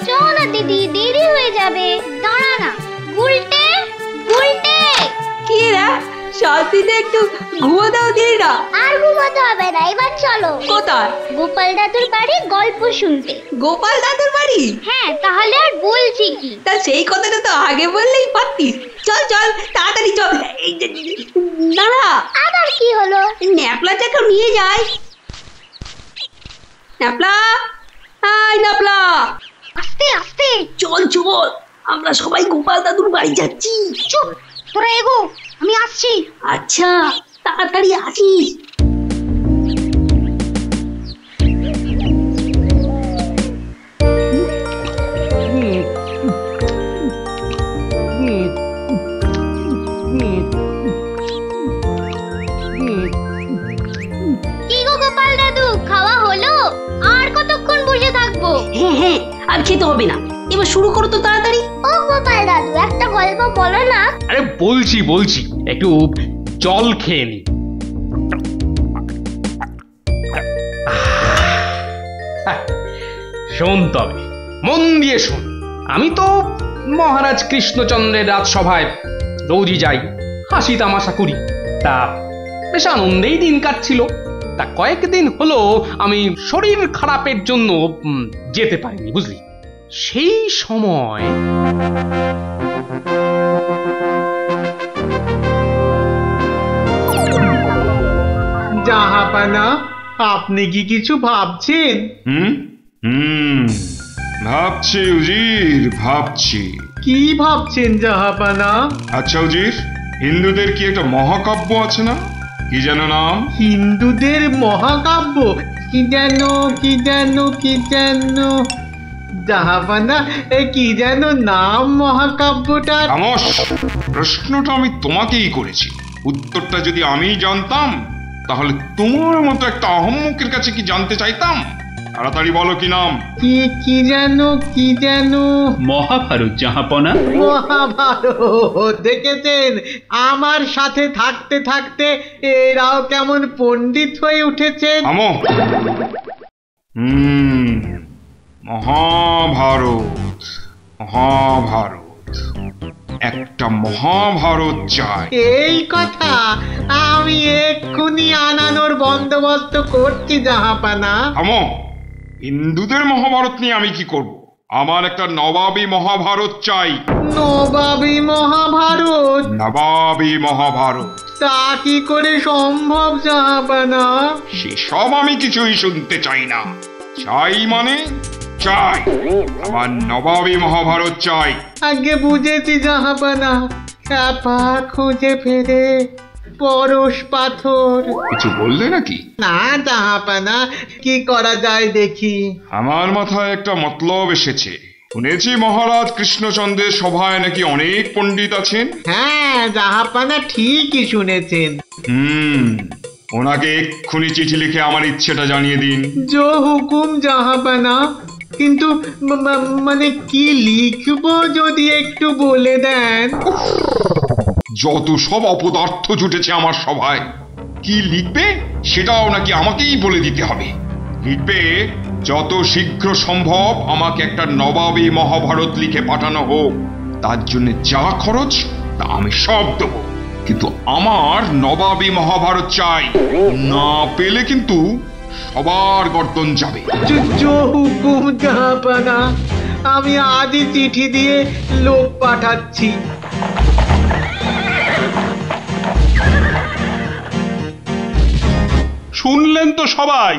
চলো দিদি, দেরি হয়ে যাবে, দাঁড়া না। গুলটে গুলটে, কি রে শান্তিতে একটু ঘুমো দাও দিদিরা। আর ঘুমাতে হবে না, এবার চলো। কোথায়? গোপাল দাদুর বাড়ি গল্প শুনতে। গোপাল দাদুর বাড়ি? হ্যাঁ, তাহলে আর বলছি কি? তা সেই কথাটা তো আগে বললেই পারতিস। চল চল তাড়াতাড়ি চল। দাঁড়া, আবার কি হলো? ন্যাপলাটাকে নিয়ে যাই। ন্যাপলা, হাই ন্যাপলা, আস্তে আস্তে চল চল, আমরা সবাই গোপাল দাদুর বাড়ি যাচ্ছি। চুপ, তোরা এগো, আমি আসছি। আচ্ছা, তাড়াতাড়ি আসিস। কি গো গোপাল দাদু, খাওয়া হলো? আর কতক্ষণ বসে থাকবো? হ্যাঁ হ্যাঁ, আর খেতে হবে না, এবার শুরু করো তো তাড়াতাড়ি। ও গোপাল দাদু, একটা গল্প বলো না। আরে বলছি বলছি, একটু জল খেয়ে নি। শোন তবে, মন দিয়ে শোন। আমি তো মহারাজ কৃষ্ণচন্দ্রের রাজসভায় রোজই যাই, হাসি তামাশা করি, তা বেশ আনন্দেই দিন কাটছিল। তা কয়েকদিন হলো আমি শরীর খারাপের জন্য যেতে পারিনি, বুঝলি। সেই সময় জাহাপানা, আপনি কি কিছু ভাবছেন? ভাবছি উজির, ভাবছি। কি ভাবছেন জাহাপানা? আচ্ছা উজির, হিন্দুদের কি একটা মহাকাব্য আছে না, কি যেন নাম? হিন্দুদের মহাকাব্য? কি যেন কি যেন কি যেন জাহাপানা, কি যেন নাম মহাকাব্যটার? খামোশ, প্রশ্নটা আমি তোমাকেই করেছি। উত্তরটা যদি আমি জানতাম তাহলে তোমার মতো একটা আহম্মকের কাছে কি জানতে চাইতাম? তাড়াতাড়ি বলো কি নাম। কি কি যেন কি যেন মহাভারত জাহাপনা। মহাভারত! দেখেছেন, আমার সাথে থাকতে থাকতে এরাও কেমন পণ্ডিত হয়ে উঠেছেন। থামো। মহাভারত, মহাভারত, একটা মহাভারত চাই। এই কথা আমি এক্ষুনি আনানোর বন্দোবস্ত করছি জাহাপানা। থামো, হিন্দুদের মহাভারত নিয়ে আমি কি করব? আমার একটা নবাবী মহাভারত চাই। নবাবী মহাভারত? নবাবী মহাভারত। তা কি করে সম্ভব জাহাপানা? সেসব আমি কিছুই শুনতে চাই না। চাই মানে চাই, আমার নবাবী মহাভারত চাই। আগে বুঝেছি জাহাপানা, চাপা খুঁজে ফেরে পরশ পাথর। কিছু বললে নাকি? না জাহাপানা, কি করা যায় দেখি। আমার মাথায় একটা মতলব এসেছে। শুনেছি মহারাজ কৃষ্ণচন্দ্রের সভায় নাকি অনেক পণ্ডিত আছেন। হ্যাঁ জাহাপানা, ঠিকই শুনেছেন। ওনাকে এক্ষুনি চিঠি লিখে আমার ইচ্ছেটা জানিয়ে দিন। জো হুকুম জাহাপানা, কিন্তু মানে কি লিখবো যদি একটু বলে দেন। যত সব অপদার্থ জুটেছে আমার সভায়, কি লিখবে সেটাও নাকি আমাকেই বলে দিতে হবে। লিখবে, যত শীঘ্র সম্ভব আমাকে একটা নবাবী মহাভারত লিখে পাঠানো হোক, তার জন্য যা খরচ তা আমি সব দেবো, কিন্তু আমার নবাবী মহাভারত চাই। না পেলে কিন্তু সবার গর্দন যাবে। জো হুকুম জাহাপানা, আমি আজই চিঠি দিয়ে লোক পাঠাচ্ছি। শুনলেন তো সবাই,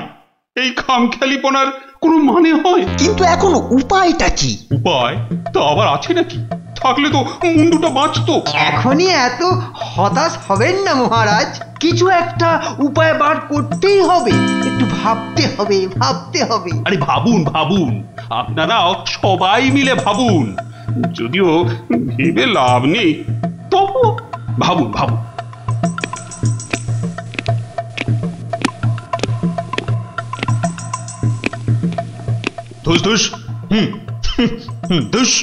এই খামখেয়ালিপনার কোনো মানে হয়? কিন্তু এখন উপায়টা কি? উপায় তো আবার আছে নাকি? থাকলে তো মুন্ডুটা বাঁচতো। এখনই এত হতাশ হবেন না মহারাজ, কিছু একটা উপায় বার করতেই হবে। একটু ভাবতে হবে, ভাবতে হবে। আরে ভাবুন ভাবুন, আপনারাও সবাই মিলে ভাবুন। যদিও ভেবে লাভ নেই, তবু ভাবুন ভাবুন। ধুস ধুস,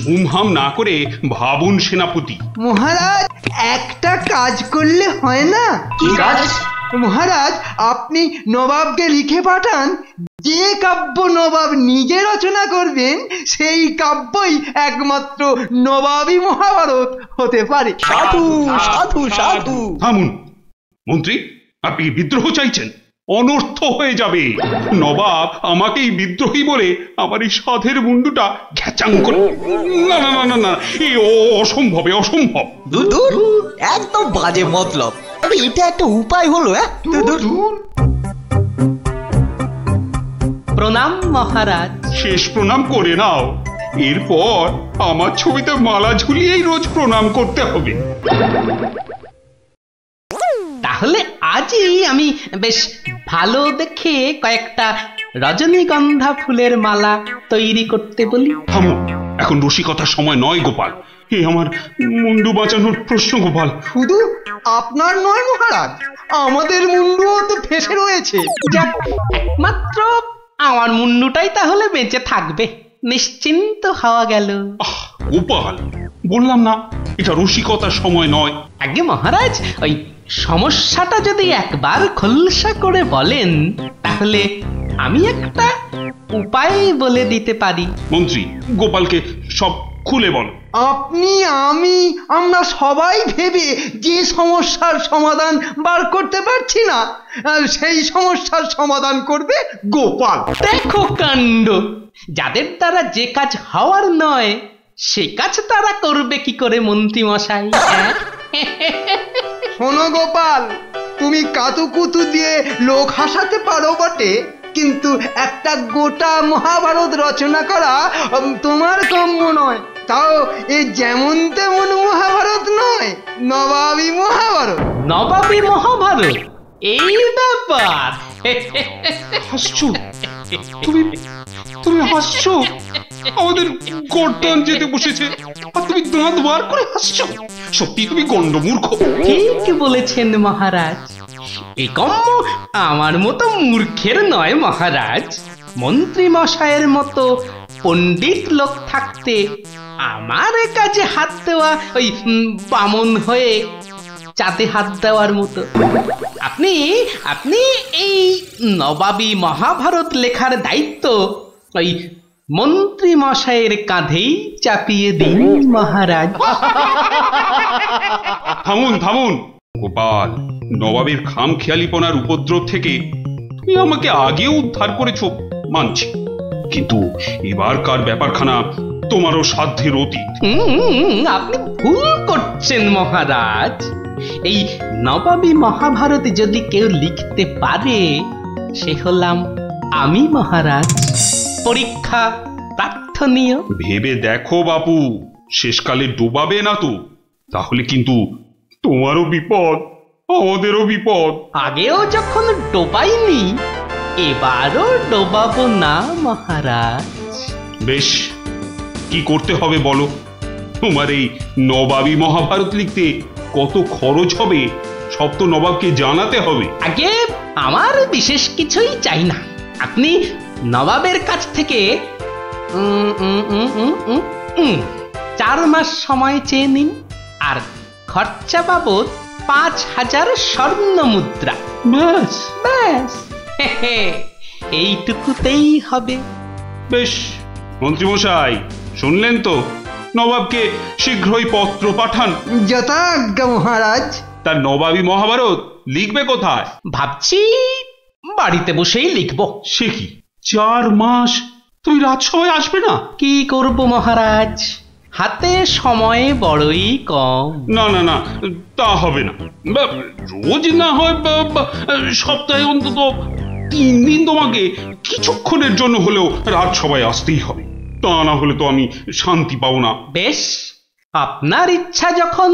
হুমহাম না করে ভাবুন সেনাপতি। মহারাজ একটা কাজ করলে হয় না? কি কাজ? মহারাজ আপনি নবাবকে লিখে পাঠান, যে কাব্য নবাব নিজে রচনা করবেন সেই কাব্যই একমাত্র নবাবী মহাভারত হতে পারে। সাধু সাধু সাধু। থামুন মন্ত্রী, আপনি কি বিদ্রোহ চাইছেন? অনর্থ হয়ে যাবে। নবাব আমাকেই বিদ্রোহী বলে আমার এই সাধের মুন্ডুটা ঘ্যাচাং করে। না না না না না, এ অসম্ভব, অসম্ভব। দূর দূর, একদম বাজে মতলব। আরে এটা একটা উপায় হলো। প্রণাম মহারাজ। শেষ প্রণাম করে নাও, এরপর আমার ছবিতে মালা ঝুলিয়েই রোজ প্রণাম করতে হবে। তাহলে আজই আমি বেশ ভালো দেখে কয়েকটা রজনীগন্ধা ফুলের মালা তৈরি করতে বলি। থামো, এখন রসিকতার সময় নয় গোপাল। আমার মুন্ডু বাঁচানোর প্রশ্ন গোপাল। শুধু আপনার নয় মহারাজ, আমাদের মুন্ডুও তো ফেসে রয়েছে। যাক, একমাত্র আমার মুন্ডুটাই তাহলে বেঁচে থাকবে, নিশ্চিন্ত হওয়া গেল। গোপাল, বললাম না এটা রসিকতার সময় নয়। আগে মহারাজ, ওই সমস্যাটা যদি একবার খোলসা করে বলেন তাহলে আমি একটা উপায় বলে দিতে পারি। মন্ত্রী, গোপালকে সব খুলে বল। আপনি, আমি, আমরা সবাই ভেবে যে সমস্যার সমাধান বার করতে পারছি না, সেই সমস্যার সমাধান করবে গোপাল। দেখো কাণ্ড, যাদের দ্বারা যে কাজ হওয়ার নয় সে কাজ তারা করবে কি করে মন্ত্রী মশাই? শোনো গোপাল, তুমি কাতুকুতু দিয়ে লোক হাসাতে পারো বটে, কিন্তু একটা গোটা মহাভারত রচনা করা তোমার কাম্য নয়। তাও এ যেমন তেমন মহাভারত নয়, নবাবী মহাভারত। নবাবী মহাভারত? এই ব্যাপার? হাসছো তুমি? তুমি হাসছো? আমাদের গর্দান যেতে বসেছে আর তুমি দাঁত বার করে হাসছো? সত্যি তুমি গন্ডমূর্খ। ঠিক বলেছেন মহারাজ, এই কম্ম আমার মতো মূর্খের নয় মহারাজ। মন্ত্রী মশাইয়ের মতো পণ্ডিত লোক থাকতে আমার কাজে হাত দেওয়া ওই বামন হয়ে চাঁদে হাত দেওয়ার মতো। আপনি আপনি এই নবাবী মহাভারত লেখার দায়িত্ব ওই মন্ত্রী মশাইয়ের কাঁধেই চাপিয়ে দিন মহারাজ। থামুন থামুন গোপাল, নবাবের খামখেয়ালিপনার উপদ্রব থেকে তুমি আমাকে আগেও উদ্ধার করেছো মানছি, কিন্তু এবারকার ব্যাপারখানা তোমারও সাধ্যের অতীত। আপনি ভুল করছেন মহারাজ। এই নবাবী মহাভারত যদি কেউ লিখতে পারে সে হলাম আমি মহারাজ। পরীক্ষা প্রার্থনীয়। ভেবে দেখো বাপু, শেষকালে ডোবাবে না তো, তাহলে কিন্তু তোমারও বিপদ, আমাদেরও বিপদ। আগেও যখন ডোবাইনি এবারও ডোবাবো না মহারাজ। বেশ, কি করতে হবে বলো? তোমার এই নবাবী মহাভারত লিখতে কত খরচ হবে সব তো নবাবকে জানাতে হবে। আগে আমার বিশেষ কিছুই চাই না, আপনি নবাবের কাছ থেকে 4 মাস সময় চেয়ে নিন, আর খরচা বাবদ 5000 স্বর্ণ মুদ্রা। ব্যাস ব্যাস, এইটুকুতেই হবে। বেশ, মন্ত্রীমশাই শুনলেন তো, নবাবকে শীঘ্রই পত্র পাঠান। যথাজ্ঞা মহারাজ। তার নবাবী মহাভারত লিখবে কোথায়? ভাবছি বাড়িতে বসেই লিখব। সে কি, 4 মাস তুই রাজসভায় আসবে না? কি করব মহারাজ, হাতে সময় বড়ই কম। না না না, তা হবে না। রোজ না হয় সপ্তাহে অন্তত 3 দিন তোমাকে কিছুক্ষণের জন্য হলেও রাজসভায় আসতেই হবে, তা না হলে তো আমি শান্তি পাবো না। বেশ, আপনার ইচ্ছা যখন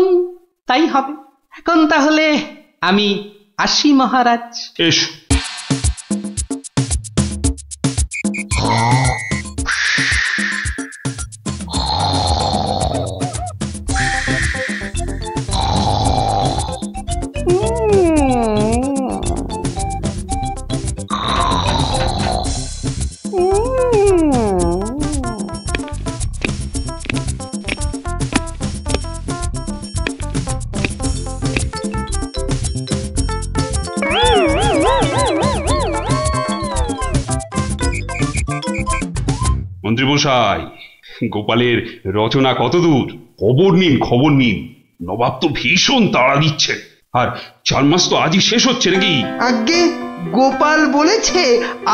তাই হবে। এখন তাহলে আমি আসি মহারাজ। এসো। মন্ত্রীমশাই, গোপালের রচনা কতদূর? খবর নিন। নবাব তো ভীষণ তাড়া দিচ্ছেন, আর 4 মাস তো আজই শেষ হচ্ছে নাকি? আগে গোপাল বলেছে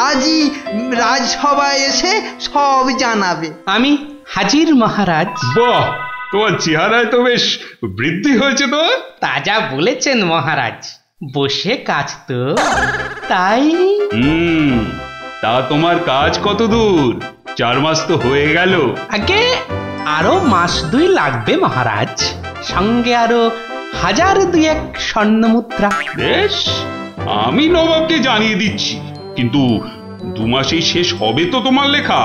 আজই রাজসভায় এসে সব জানাবে। আমি হাজির মহারাজ। বাহ, তোমার চেহারায় তো বেশ বৃদ্ধি হয়েছে তো। তাজা বলেছেন মহারাজ, বসে কাজ তো তাই। তা তোমার কাজ কত দূর? 4 মাস তো হয়ে গেল। আগে আরো 1-2 মাস লাগবে মহারাজ, সঙ্গে আরো 1000-2 স্বর্ণ মুদ্রা। বেশ, আমি নবাবকে জানিয়ে দিচ্ছি, কিন্তু 2 মাসেই শেষ হবে তো তোমার লেখা?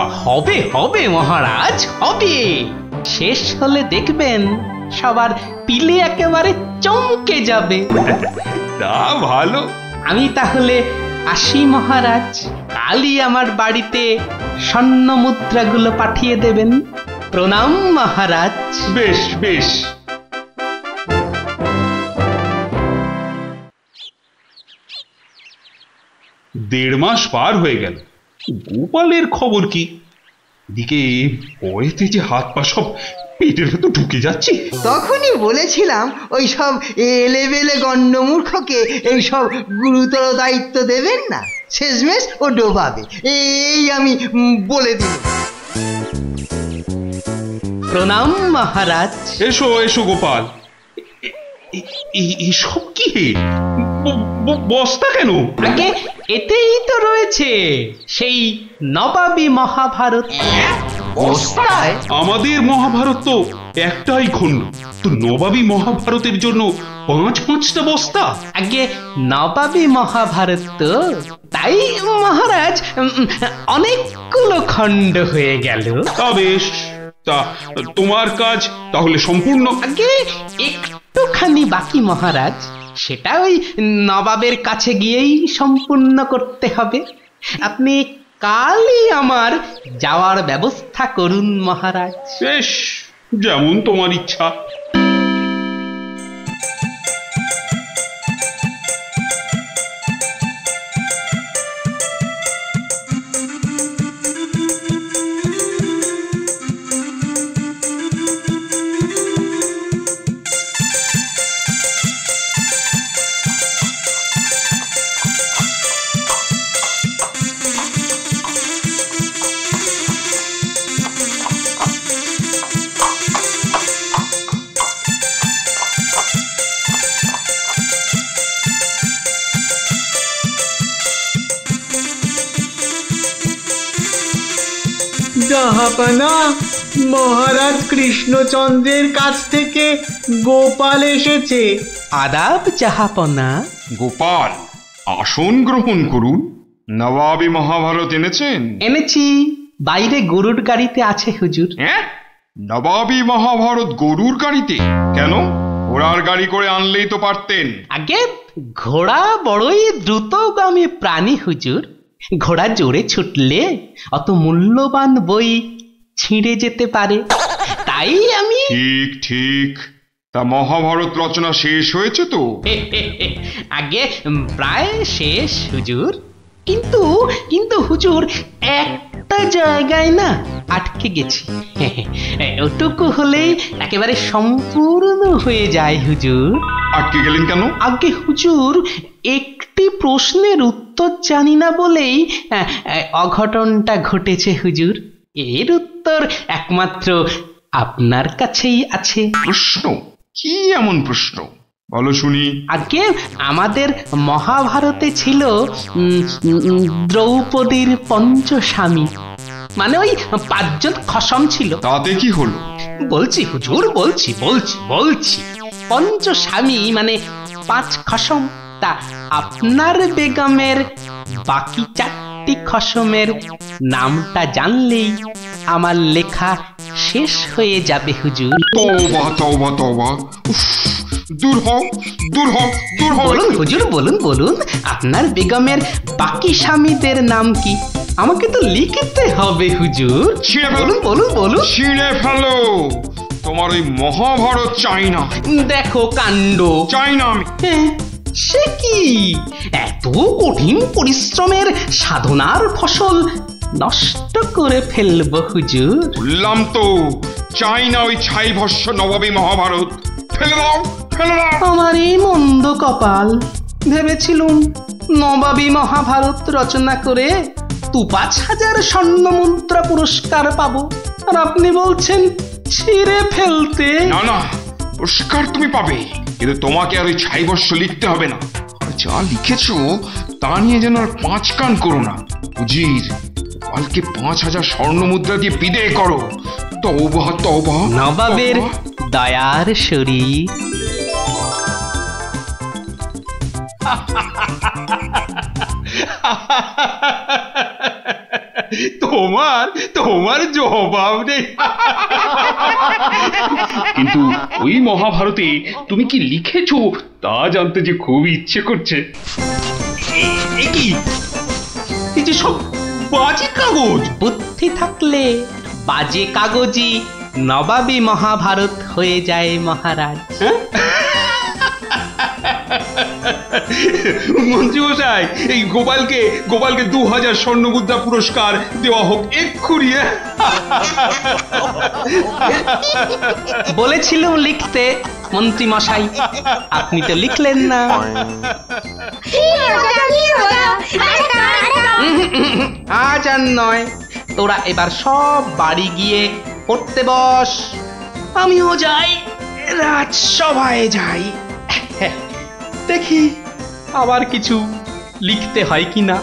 হবে মহারাজ, হবে। শেষ হলে দেখবেন সবার পিলে একেবারে চমকে যাবে। তা ভালো। আমি তাহলে আসি মহারাজ, কালই আমার বাড়িতে স্বর্ণ মুদ্রাগুলো পাঠিয়ে দেবেন। প্রণাম মহারাজ। বেশ বেশ। দেড় মাস পার হয়ে গেল, গোপালের খবর কি? এদিকে ভয়েতে যে হাত পা সব পেটের ভেতর ঢুকে যাচ্ছে। তখনই বলেছিলাম ওই সব এলেবেলে গণ্ডমূর্খকে এইসব গুরুতর দায়িত্ব দেবেন না, শেষমেশ ও ডোবাবে, এই আমি বলে দিই। প্রণাম মহারাজ। এসো এসো গোপাল। এসব কি? বস্তা কেন? আগে এতেই তো রয়েছে সেই নবাবী মহাভারত। বস্তায়? আমাদের মহাভারত তো একটাই খণ্ড, তো নবাবী মহাভারতের জন্য 5-5টা বস্তা? আগে নবাবী মহাভারত তো, তাই মহারাজ অনেকগুলো খণ্ড হয়ে গেল। তা বেশ, তা তোমার কাজ তাহলে সম্পূর্ণ? আগে একটুখানি বাকি মহারাজ, সেটা ওই নবাবের কাছে গিয়েই সম্পূর্ণ করতে হবে। আপনি কালই আমার যাওয়ার ব্যবস্থা করুন মহারাজ। বেশ, যেমন তোমার ইচ্ছা। জাহাপানা, মহারাজ কৃষ্ণচন্দ্রের কাছ থেকে গোপাল এসেছে। আদাব জাহাপনা। গোপাল, আসন গ্রহণ করুন। নবাবী মহাভারত এনেছেন? এনেছি, বাইরে গরুর গাড়িতে আছে হুজুর। হ্যাঁ, নবাবী মহাভারত গরুর গাড়িতে? কেন, ঘোড়ার গাড়ি করে আনলেই তো পারতেন। আগে ঘোড়া বড়ই দ্রুতগামী প্রাণী হুজুর, ঘোড়া জোরে ছুটলে অত মূল্যবান বই ছিঁড়ে যেতে পারে, তাই আমি। ঠিক ঠিক। তা মহাভারত রচনা শেষ হয়েছে তো? আগে প্রায় শেষ হুজুর, কিন্তু হুজুর একটা জায়গায় না আটকে গেছি। ওটুকু হলেই একেবারে সম্পূর্ণ হয়ে যায় হুজুর। আটকে গেলেন কেন? আগে হুজুর, একটি প্রশ্নের উত্তর জানি না বলেই অঘটনটা ঘটেছে হুজুর। এর উত্তর একমাত্র আপনার কাছেই আছে। প্রশ্ন? কি এমন প্রশ্ন, বলো শুনি। আগে আমাদের মহাভারতে ছিল দ্রৌপদীর 5 স্বামী, মানে ওই 5 জন খসম ছিল। তাতে কি হলো? বলছি হুজুর, বলছি 5 স্বামী মানে 5 খসম। তা আপনার বেগমের বাকি 4টি খসমের নামটা জানলেই আমার লেখা শেষ হয়ে যাবে হুজুর। তওবা তওবা তওবা, দূর হও দূর হও দূর হও। বলুন হুজুর, বলুন আপনার বেগমের বাকি স্বামীদের নাম কি? আমাকে তো লিখতে হবে হুজুর। বলুন। ছিঁড়ে ফেলো, তোমার ওই মহাভারত চাই না। দেখো কাণ্ড। চাই না আমি। সে কি, এত কঠিন পরিশ্রমের সাধনার ফসল নষ্ট করে ফেলবো হুজুর। বললাম তো চাই না ওই ছাই ভস্য নবাবী মহাভারত। ফেলে দাও, ফেলে দাও। আমার এই মন্দ কপাল, ভেবেছিলুম নবাবী মহাভারত রচনা করে ৫,০০০ স্বর্ণ মুদ্রা পুরস্কার পাবো, আর আপনি বলছেন ছিঁড়ে ফেলতে। না না, পুরস্কার তুমি পাবে, কিন্তু তোমাকে আর ওই ছাই ভস্য লিখতে হবে না। আর যা লিখেছো তা নিয়ে যেন আর ৫ কান করো না। উজির, গোপালকে ৫,০০০ স্বর্ণ মুদ্রা দিয়ে বিদেয় করো। তওবা তওবা। নবাবের দয়ার শরীর। তোমার জবাব নেই। কিন্তু ওই মহাভারতে তুমি কি লিখেছো তা জানতে যে খুব ইচ্ছে করছে। এ কি, এই যে সব বাজে কাগজ। বুদ্ধি থাকলে বাজে কাগজই নবাবী মহাভারত হয়ে যায় মহারাজ। মন্ত্রী মশাই, এই গোপালকে ২,০০০ স্বর্ণ মুদ্রা পুরস্কার দেওয়া হোক এক্ষুনি। বলেছিলাম লিখতে মন্ত্রী মশাই, আপনি তো লিখলেন না। আজ আর নয়, তোরা এবার সব বাড়ি গিয়ে পড়তে বস। আমিও যাই, রাজসভায় যাই, দেখি আবার কিছু লিখতে হয় কিনা।